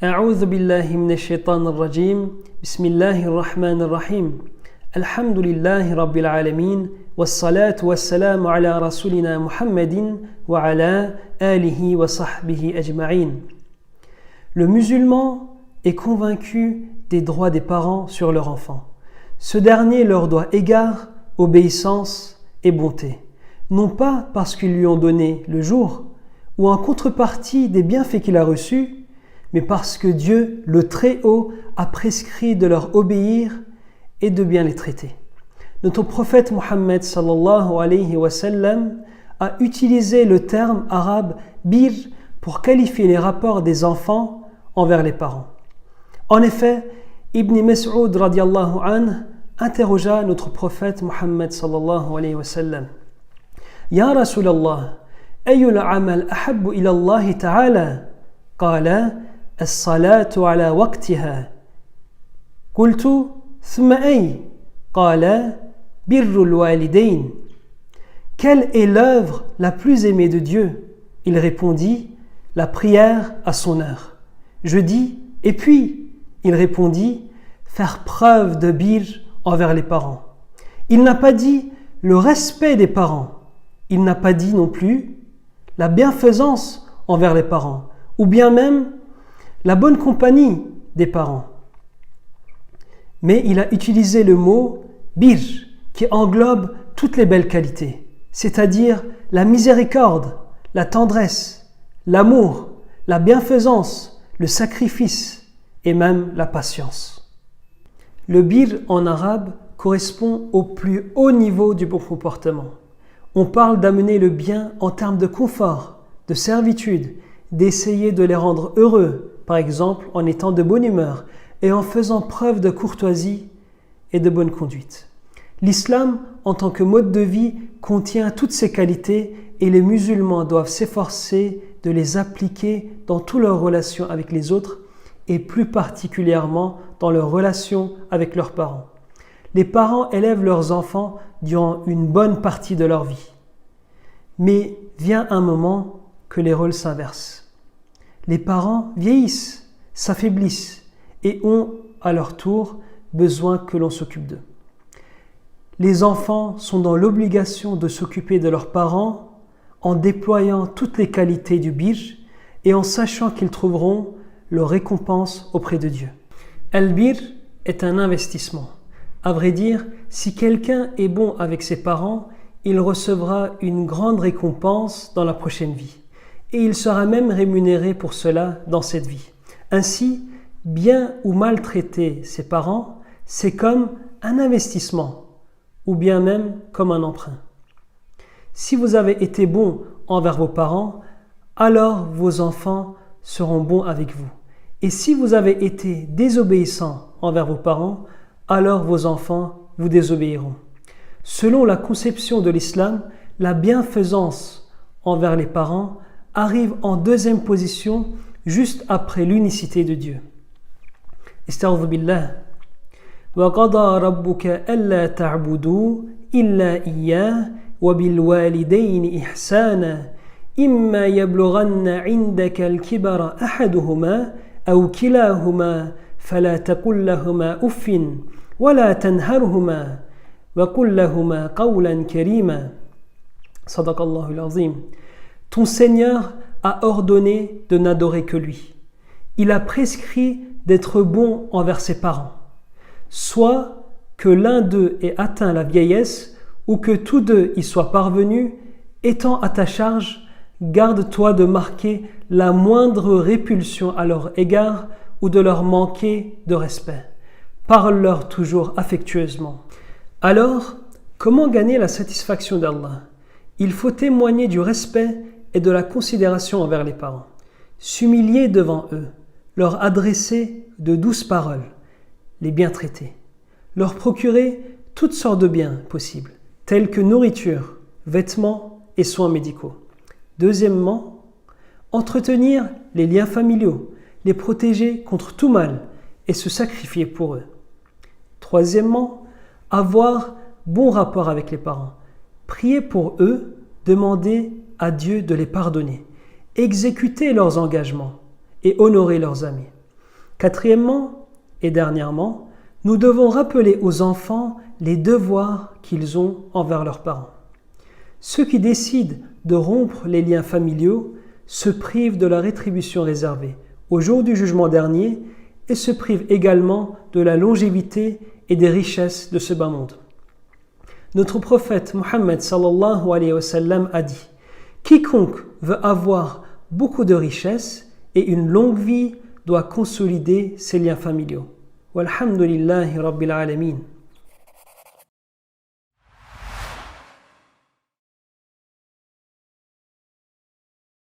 أعوذ بالله من الشيطان الرجيم بسم الله الرحمن الرحيم الحمد لله رب العالمين والصلاة والسلام على رسولنا محمد وعلى آله وصحبه أجمعين. Le musulman est convaincu des droits des parents sur leur enfant. Ce dernier leur doit égard, obéissance et bonté, non pas parce qu'ils lui ont donné le jour ou en contrepartie des bienfaits qu'il a reçus, mais parce que Dieu, le Très-Haut, a prescrit de leur obéir et de bien les traiter. Notre prophète Mohammed sallallahu alayhi wa sallam a utilisé le terme arabe bir pour qualifier les rapports des enfants envers les parents. En effet, Ibn Mas'ud radiallahu anhu interrogea notre prophète Mohammed sallallahu alayhi wa sallam. Ya Rasulallah, ayul amal ahabbu ila Allah ta'ala? Qala, as-salatu ala waqtiha. Qultu, thumma ay? Qala, birrul walidain. Quelle est l'œuvre la plus aimée de Dieu? Il répondit, la prière à son heure. Je dis, et puis? Il répondit, faire preuve de bir envers les parents. Il n'a pas dit le respect des parents. Il n'a pas dit non plus la bienfaisance envers les parents, ou bien même la bonne compagnie des parents. Mais il a utilisé le mot bir, qui englobe toutes les belles qualités, c'est-à-dire la miséricorde, la tendresse, l'amour, la bienfaisance, le sacrifice et même la patience. Le bir en arabe correspond au plus haut niveau du bon comportement. On parle d'amener le bien en termes de confort, de servitude, d'essayer de les rendre heureux, par exemple en étant de bonne humeur et en faisant preuve de courtoisie et de bonne conduite. L'islam, en tant que mode de vie, contient toutes ces qualités et les musulmans doivent s'efforcer de les appliquer dans toutes leurs relations avec les autres et plus particulièrement dans leurs relations avec leurs parents. Les parents élèvent leurs enfants durant une bonne partie de leur vie. Mais vient un moment que les rôles s'inversent. Les parents vieillissent, s'affaiblissent et ont à leur tour besoin que l'on s'occupe d'eux. Les enfants sont dans l'obligation de s'occuper de leurs parents en déployant toutes les qualités du bir et en sachant qu'ils trouveront leur récompense auprès de Dieu. Al-bir est un investissement. À vrai dire, si quelqu'un est bon avec ses parents, il recevra une grande récompense dans la prochaine vie. Et il sera même rémunéré pour cela dans cette vie. Ainsi, bien ou mal traiter ses parents, c'est comme un investissement, ou bien même comme un emprunt. Si vous avez été bon envers vos parents, alors vos enfants seront bons avec vous. Et si vous avez été désobéissant envers vos parents, alors vos enfants vous désobéiront. Selon la conception de l'islam, la bienfaisance envers les parents arrive en deuxième position juste après l'unicité de Dieu. Ista'udhu billah. Wa qada rabbuka alla ta'budu illa iyyah wa bil walidayni ihsana imma yablughanna 'indaka al-kibara ahaduhuma aw kilahuma fala taqul lahumā uffin wa la tanharhumā wa qul lahumā qawlan karīmā. Sadaqallahu al-'azim. Ton Seigneur a ordonné de n'adorer que lui. Il a prescrit d'être bon envers ses parents. Soit que l'un d'eux ait atteint la vieillesse ou que tous deux y soient parvenus, étant à ta charge, garde-toi de marquer la moindre répulsion à leur égard ou de leur manquer de respect. Parle-leur toujours affectueusement. Alors, comment gagner la satisfaction d'Allah? Il faut témoigner du respect et de la considération envers les parents, s'humilier devant eux, leur adresser de douces paroles, les bien traiter, leur procurer toutes sortes de biens possibles, tels que nourriture, vêtements et soins médicaux. Deuxièmement, entretenir les liens familiaux, les protéger contre tout mal et se sacrifier pour eux. Troisièmement, avoir bon rapport avec les parents, prier pour eux, demander à Dieu de les pardonner, exécuter leurs engagements et honorer leurs amis. Quatrièmement et dernièrement, nous devons rappeler aux enfants les devoirs qu'ils ont envers leurs parents. Ceux qui décident de rompre les liens familiaux se privent de la rétribution réservée au jour du jugement dernier et se privent également de la longévité et des richesses de ce bas monde. Notre prophète Mohammed sallallahu alayhi wa sallam a dit « Quiconque veut avoir beaucoup de richesses et une longue vie doit consolider ses liens familiaux. Walhamdulillahi rabbil alamin.